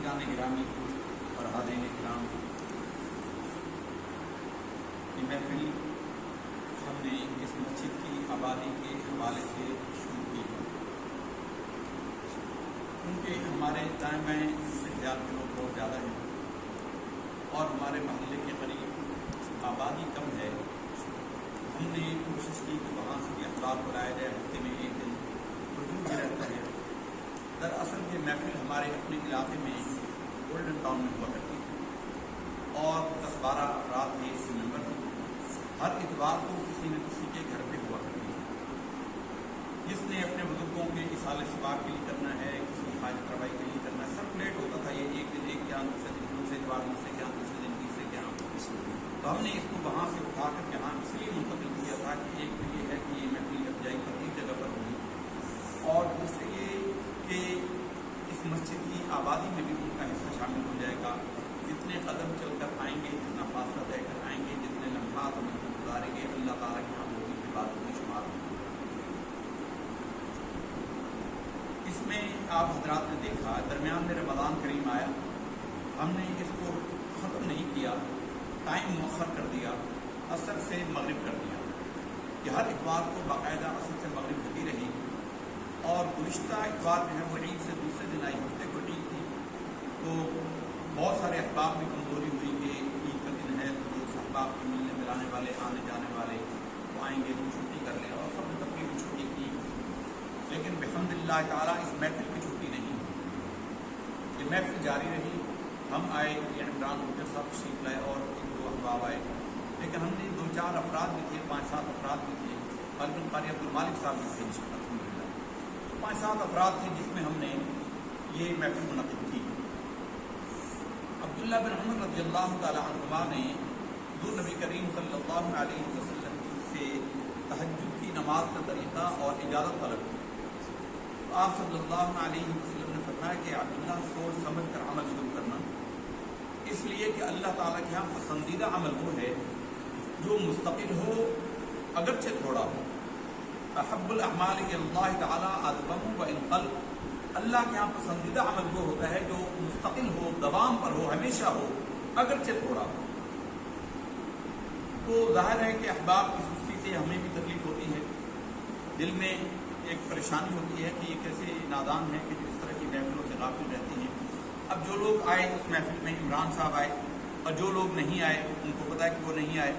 अज़ीज़ान गिरामी और हाज़रीन इकराम, ये महफिल हमने इस मस्जिद की आबादी के हवाले से शुरू की है। क्योंकि हमारे दाएं बाएं ख्याल के लोग बहुत ज़्यादा हैं और हमारे महल्ले के करीब आबादी कम है, हमने कोशिश की कि वहाँ से भी अखबार बुलाया जाए, हफ्ते में एक दिन वजूद भी रहता है। दरअसल ये महफिल हमारे अपने इलाके में गोल्डन टाउन में हुआ करती है और 10-12 अफराद थे, इस मेंबर थे। हर इतवार को किसी न किसी के घर पे हुआ करती है, जिसने अपने बुजुर्गों के इसाले सबाब के लिए करना है, किसी की हाजत रवाई के लिए करना है। सब लेट होता था, ये एक दिन एक क्या, दूसरे इतवार दूसरे क्या, दूसरे दिन तीसरे क्या। तो हमने इसको वहाँ से उठा कर यहाँ इसलिए मुंतकिल किया था कि एक तो ये है कि ये महफिल जब जाएगी एक जगह पर होगी, और दूसरे ये कि इस मस्जिद की आबादी में भी उनका हिस्सा शामिल हो जाएगा। जितने कदम चलकर आएंगे, जितना फासला तय कर आएंगे, जितने लम्हात हम गुजारेंगे, अल्लाह ताला की हम लोगों की बातों में शुमार होंगे। इसमें आप हजरात ने देखा, दरमियान में रमज़ान करीम आया, हमने इसको ख़त्म नहीं किया, टाइम मुअख्खर कर दिया, असर से मगरिब कर दिया कि हर इतवार को बाकायदा असर से मगरिब होती रही। और गुज़िश्ता इतवार जो है वो ईद से दूसरे दिन आई, हफ्ते को ईद थी, तो बहुत सारे अहबाब में कमज़ोरी हुई कि ईद का दिन है तो जो अहबाब के मिलने मिलाने वाले, आने जाने वाले वो आएंगे तो छुट्टी कर लें, और सब ने तकरीबन छुट्टी की। लेकिन बिहम्दिल्लाह ताला इस महफिल की छुट्टी नहीं हुई, ये महफिल जारी रही। हम आए, ये इमरान हुज्जत साहब तशरीफ लाए और एक दो अहबाब आए, लेकिन हमने 2-4 अफराद भी थे, 5-7 अफराद भी थे, बल्कि कारी अब्दुल मालिक साहब भी थे, अल्हम्दुलिल्लाह 5-7 अफराद थे जिसमें हमने ये महफिल मुनक़िद की। अब्दुल्लाह बिन उमर रज़ियल्लाहु तआला अन्हुमा ने हुज़ूर नबी करीम सल्लल्लाहु अलैहि वसल्लम से तहज्जुद की नमाज का तरीक़ा और इजाज़त तलब की। तो आप सल्लल्लाहु अलैहि वसल्लम ने फरमाया कि अब्दुल्लाह सोच समझ कर अमल शुरू करना, इसलिए कि अल्लाह ताला के यहाँ पसंदीदा अमल वो है जो मुस्तकिल हो, अगरचे थोड़ा हो। अहब्बुल अमाल इलल्लाह ताला अदबहु व इन क़ल, अल्लाह के यहाँ पसंदीदा अमल वो होता है जो मुस्तकिल हो, दवाम पर हो, हमेशा हो, अगरचे थोड़ा हो। तो जाहिर है कि अहबाब की सुस्ती से हमें भी तकलीफ होती है, दिल में एक परेशानी होती है कि ये कैसे नादान है कि जो इस तरह की महफिलों से गाफिल रहती हैं। अब जो लोग आए उस महफिल में, इमरान साहब आए, और जो लोग नहीं आए उनको पता है कि वो नहीं आए।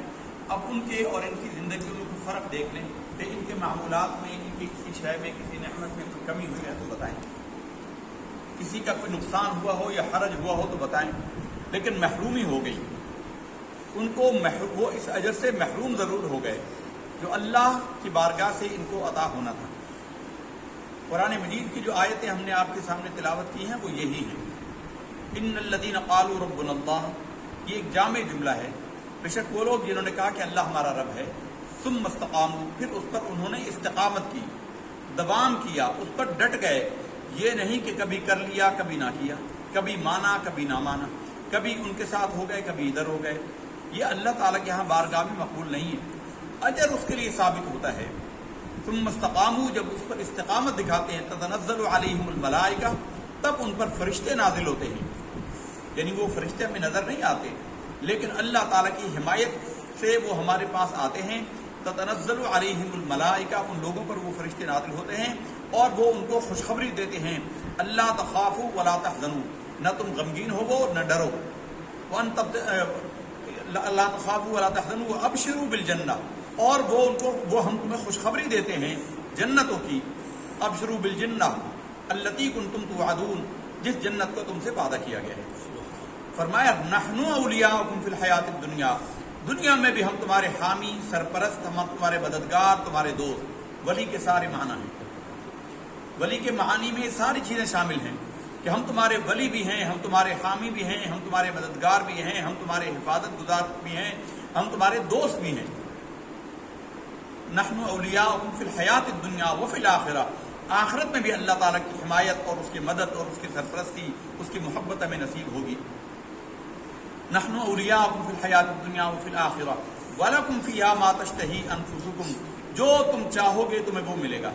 अब उनके और इनकी ज़िंदगियों में कोई फ़र्क देख लें कि इनके मामूलात में, इनकी किसी शय में, किसी नेमत में कोई कमी हुई है तो बताएं, किसी का कोई नुकसान हुआ हो या हरज हुआ हो तो बताएं। लेकिन महरूमी हो गई, उनको वो इस अजर से महरूम ज़रूर हो गए जो अल्लाह की बारगाह से इनको अता होना था। कुरान मजीद की जो आयतें हमने आपके सामने तिलावत की हैं वो यही हैं। इन्नल्लज़ीना क़ालू रब्बुनल्लाह, ये एक जामे जुमला है। बेशक वो लोग जिन्होंने कहा कि अल्लाह हमारा रब है, सुम्मा इस्तक़ामू, फिर उस पर उन्होंने इस्तिक़ामत की, दवाम किया, उस पर डट गए। ये नहीं कि कभी कर लिया कभी ना किया, कभी माना कभी ना माना, कभी उनके साथ हो गए कभी इधर हो गए। ये अल्लाह ताला के यहाँ बारगाह में मकबूल नहीं है, अजर उसके लिए साबित होता है। सुम्मा इस्तक़ामू, जब उस पर इस्तिक़ामत दिखाते हैं, ततनज़्ज़लु अलैहिमुल मलाइका, तब उन पर फरिश्ते नाजिल होते हैं। यानी वो फरिश्ते हमें नज़र नहीं आते, लेकिन अल्लाह ताला की हिमायत से वो हमारे पास आते हैं। ततनज़्ज़लु अलैहिमुल मलाइका, उन लोगों पर वो फरिश्ते नाज़िल होते हैं और वो उनको खुशखबरी देते हैं, अल्लाह तख़ाफ़ू वला तहज़नू, न तुम गमगीन होवो न डरो, अल्लाह तख़ाफ़ू वला तहज़नू व अबशिरू बिल जन्नह, और वो हम तुम्हें खुशखबरी देते हैं जन्नतों की। अबशिरू बिल जन्नह अल्लती कुंतुम तुअदून, जिस जन्नत को तुमसे वादा किया गया है। फरमाया नहनु औलियाउकुम फिल हयातिद दुनिया, दुनिया में भी हम तुम्हारे हामी, सरपरस्त, हम तुम्हारे मददगार, तुम्हारे दोस्त। वली के सारे माना हैं, वली के मानी में सारी चीज़ें शामिल हैं कि हम तुम्हारे वली भी हैं, हम तुम्हारे हामी भी हैं, हम तुम्हारे मददगार भी हैं, हम तुम्हारे हिफाजत गुजार भी हैं, हम तुम्हारे दोस्त भी हैं। नहनु औलियाउकुम फिल हयातिद दुनिया व फिल आखिरा, आखिरत में भी अल्लाह ताला की हिमायत और उसकी मदद और उसकी सरपरस्ती, उसकी मोहब्बत हमें नसीब होगी। नहनु औलियाउकुम फिल हयातिद दुनिया व फिल आखिरा वलकुम फ़ीहा मा तश्तही अनफुसुकुम, जो तुम चाहोगे तुम्हें वो मिलेगा।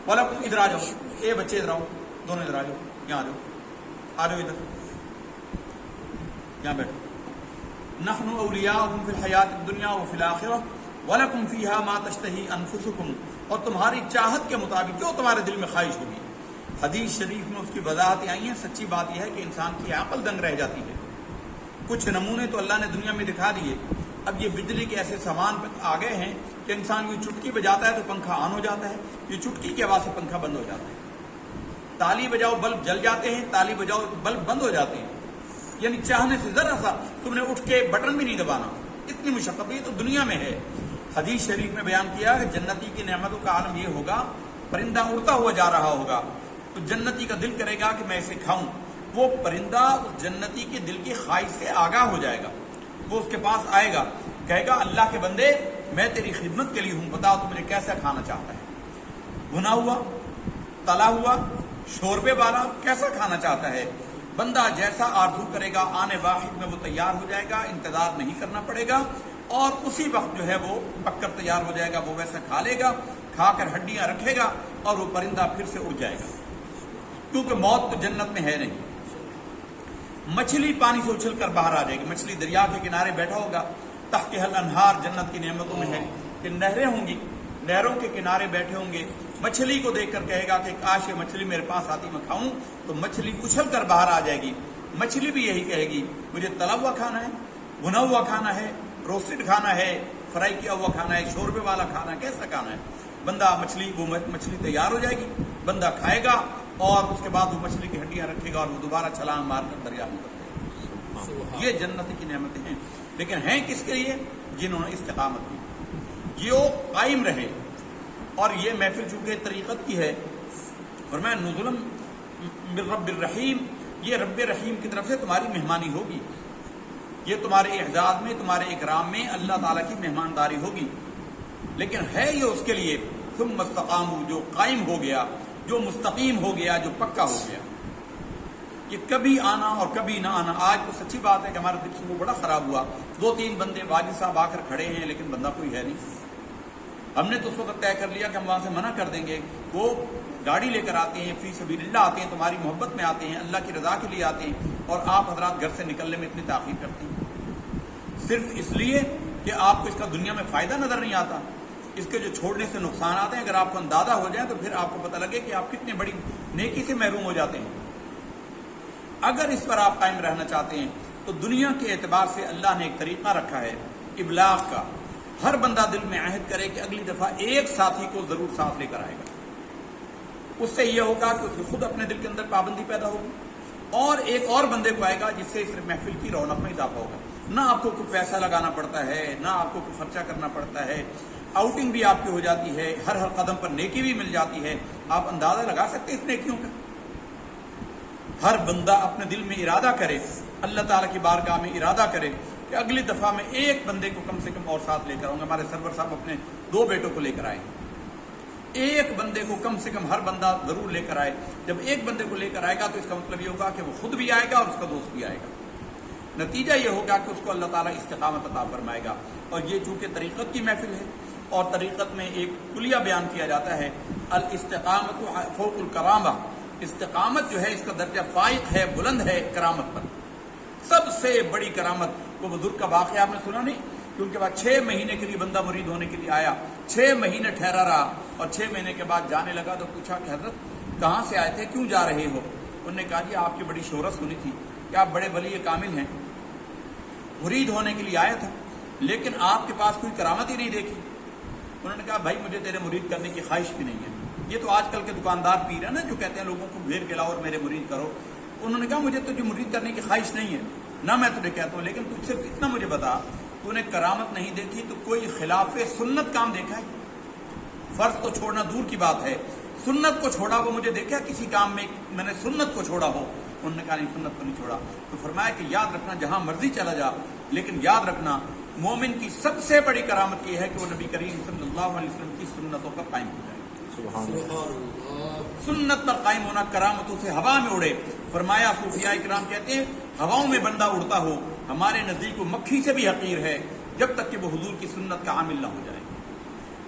वलकुम, इधर आ जाओ, ए बच्चे इधर आओ, दोनों इधर आ जाओ, यहाँ आ जाओ। आ जाओ इधर, यहाँ बैठो। नहनु औलियाउकुम फिल हयातिद दुनिया व फिल आखिरह वलकुम फीहा मा तश्तही अनफुसुकुम, और तुम्हारी चाहत के मुताबिक जो तुम्हारे दिल में ख्वाहिश होगी। हदीस शरीफ में उसकी वजाहतें आई हैं। सच्ची बात यह है कि इंसान की अक्ल दंग रह जाती है। कुछ नमूने तो अल्लाह ने दुनिया में दिखा दिए। अब ये बिजली के ऐसे सामान आ गए हैं कि इंसान ये चुटकी बजाता है तो पंखा ऑन हो जाता है, ये चुटकी की आवाज से पंखा बंद हो जाता है। ताली बजाओ बल्ब जल जाते हैं, ताली बजाओ बल्ब बंद हो जाते हैं। यानी चाहने से जरा सा तुमने उठ के बटन भी नहीं दबाना, इतनी मुशक्कत। ये तो दुनिया में है। हदीस शरीफ में बयान किया कि जन्नती की नेमतों का आलम ये होगा, परिंदा उड़ता हुआ जा रहा होगा तो जन्नती का दिल करेगा कि मैं इसे खाऊं। वो परिंदा उस जन्नती के दिल की ख्वाहिश से आगाह हो जाएगा। वो उसके पास आएगा, कहेगा अल्लाह के बंदे मैं तेरी खिदमत के लिए हूं, बताओ तो मुझे कैसा खाना चाहता है, भुना हुआ, तला हुआ, शोरबे वाला, कैसा खाना चाहता है। बंदा जैसा आरज़ू करेगा आने वाहिद में वो तैयार हो जाएगा, इंतजार नहीं करना पड़ेगा और उसी वक्त जो है वो पककर तैयार हो जाएगा। वो वैसा खा लेगा, खाकर हड्डियां रखेगा और वो परिंदा फिर से उड़ जाएगा, क्योंकि मौत तो जन्नत में है नहीं। मछली पानी से उछल कर बाहर आ जाएगी। मछली दरिया के किनारे बैठा होगा, तहतिहल अनहार जन्नत की नेमतों में है कि नहरें होंगी, नहरों के किनारे बैठे होंगे। मछली को देखकर कहेगा कि काश ये मछली मेरे पास आती मैं खाऊं, तो मछली उछल कर बाहर आ जाएगी। मछली भी यही कहेगी मुझे तला हुआ खाना है, भुना हुआ खाना है, रोस्टेड खाना है, फ्राई किया हुआ खाना है, शोरबे वाला खाना है, कैसा खाना है। बंदा वो मछली तैयार हो जाएगी, बंदा खाएगा और उसके बाद वो मछली की हड्डियां रखेगा और वो दोबारा छलांग मारकर दरिया में उतरेगा। ये जन्नत की नेमतें हैं, लेकिन हैं किसके लिए? जिन्होंने इस्तिकामत की, जो कायम रहे। और ये महफिल चूंकि तरीक़त की है, फरमाया नुज़ुलन मिन रब्बिर रहीम, ये रब्ब रहीम की तरफ से तुम्हारी मेहमानी होगी। ये तुम्हारे एहजाज में, तुम्हारे इकराम में अल्लाह ताला की मेहमानदारी होगी। लेकिन है ये उसके लिए तुम मुस्तकाम, जो कायम हो गया, जो मुस्तकीम हो गया, जो पक्का हो गया। ये कभी आना और कभी ना आना। आज तो सच्ची बात है कि हमारा दिल सुबह बड़ा खराब हुआ, 2-3 बंदे वाजिद साहब आकर खड़े हैं लेकिन बंदा कोई है नहीं। हमने तो उस वक्त तय कर लिया कि हम वहां से मना कर देंगे। वो गाड़ी लेकर आते हैं, फी सबीलिल्लाह आते हैं, तुम्हारी मोहब्बत में आते हैं, अल्लाह की रजा के लिए आते हैं, और आप हजरात घर से निकलने में इतनी ताखीर करते हैं सिर्फ इसलिए कि आपको इसका दुनिया में फायदा नजर नहीं आता। इसके जो छोड़ने से नुकसान आते हैं, अगर आपको अंदाजा हो जाए तो फिर आपको पता लगे कि आप कितने बड़ी नेकी से महरूम हो जाते हैं। अगर इस पर आप कायम रहना चाहते हैं तो दुनिया के एतबार से अल्लाह ने एक तरीका रखा है इबलाग का। हर बंदा दिल में अहद करे कि अगली दफा एक साथी को जरूर साथ लेकर आएगा। उससे यह होगा कि उसको खुद अपने दिल के अंदर पाबंदी पैदा होगी और एक और बंदे को आएगा, जिससे इस महफिल की रौनक में इजाफा होगा। ना आपको कोई पैसा लगाना पड़ता है, ना आपको कोई खर्चा करना पड़ता है, आउटिंग भी आपकी हो जाती है, हर हर कदम पर नेकी भी मिल जाती है। आप अंदाजा लगा सकते हैं इस नेकियों का। हर बंदा अपने दिल में इरादा करे, अल्लाह ताला की बारगाह में इरादा करे कि अगली दफा में एक बंदे को कम से कम और साथ लेकर आऊंगा। हमारे सरवर साहब अपने 2 बेटों को लेकर आए, एक बंदे को कम से कम हर बंदा जरूर लेकर आए। जब एक बंदे को लेकर आएगा तो इसका मतलब ये होगा कि वो खुद भी आएगा और उसका दोस्त भी आएगा। नतीजा ये होगा कि उसको अल्लाह ताला इस्तिकामत अता फरमाएगा। और ये चूंकि तरीक़त की महफिल है और तरीक़त में एक कुलिया बयान किया जाता है, अल इस्तिकामत फौकुल करामा। इस्तिकामत जो है इसका दर्जा फाइक है, बुलंद है करामत पर। सबसे बड़ी करामत, वो बुजुर्ग का वाक़या आपने सुना नहीं कि उनके बाद 6 महीने के लिए बंदा मुरीद होने के लिए आया, 6 महीने ठहरा रहा और 6 महीने के बाद जाने लगा तो पूछा कि हजरत कहाँ से आए थे, क्यों जा रहे हो? उन्होंने कहा जी आपकी बड़ी शोहरत सुनी थी कि आप बड़े वली कामिल हैं, मुरीद होने के लिए आया था, लेकिन आपके पास कोई करामत ही नहीं देखी। उन्होंने कहा भाई मुझे तेरे मुरीद करने की ख्वाहिश भी नहीं है। ये तो आजकल के दुकानदार पीर है ना, जो कहते हैं लोगों को घेर के लाओ और मेरे मुरीद करो। उन्होंने कहा मुझे तुझे मुरीद करने की ख्वाहिश नहीं है, ना मैं तुझे कहता हूँ, लेकिन तू सिर्फ इतना मुझे बता, तूने करामत नहीं देखी तो कोई खिलाफे सुन्नत काम देखा है? फर्ज तो छोड़ना दूर की बात है, सुन्नत को छोड़ा वो मुझे देखा किसी काम में मैंने सुन्नत को छोड़ा हो? उन्होंने कहा नहीं, सुन्नत को नहीं छोड़ा। तो फरमाया कि याद रखना जहां मर्जी चला जा, लेकिन याद रखना मोमिन की सबसे बड़ी करामत यह है कि वो नबी करीम सल्लल्लाहु अलैहि वसल्लम की सुन्नतों पर कायम हो जाए। सुन्नत पर कायम होना करामतों से हवा में उड़े। फरमाया सूफिया इकराम कहते हैं हवाओं में बंदा उड़ता हो, हमारे नजदीक वो मक्खी से भी हकीर है जब तक कि वो हुजूर की सुन्नत का आमिल ना हो जाए।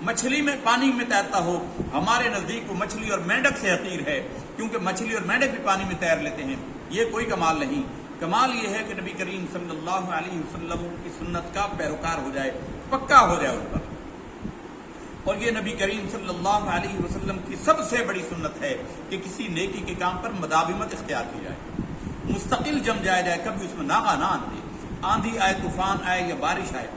मछली में पानी में तैरता हो, हमारे नजदीक वो मछली और मेंढक से हकीर है کیونکہ مچھلی اور مینڈک بھی پانی میں تیر لیتے ہیں، یہ کوئی کمال نہیں۔ کمال یہ ہے کہ نبی کریم صلی اللہ علیہ وسلم کی سنت کا پیروکار ہو جائے، پکا ہو جائے ان پر۔ اور یہ نبی کریم صلی اللہ علیہ وسلم کی سب سے بڑی سنت ہے کہ کسی نیکی کے کام پر مداومت اختیار کی جائے، مستقل جم جائے، کبھی اس میں ناغہ نہ آنے، آندھی آئے، طوفان آئے یا بارش آئے،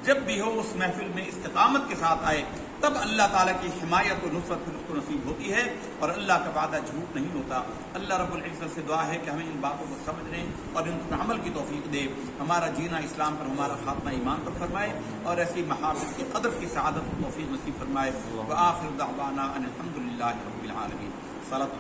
جب بھی ہو اس محفل میں استقامت کے ساتھ آئے، تب اللہ تعالیٰ کی حمایت و نصرت پھر اس کو نصیب ہوتی ہے، اور اللہ کا وعدہ جھوٹ نہیں ہوتا۔ اللہ رب العزت سے دعا ہے کہ ہمیں ان باتوں کو سمجھنے اور ان پر عمل کی توفیق دے، ہمارا جینا اسلام پر، ہمارا خاتمہ ایمان پر فرمائے، اور ایسی محافل کی قدر کی سعادت و توفیق نصیب فرمائے۔ وآخر دعوانا ان الحمد للہ رب العالمین۔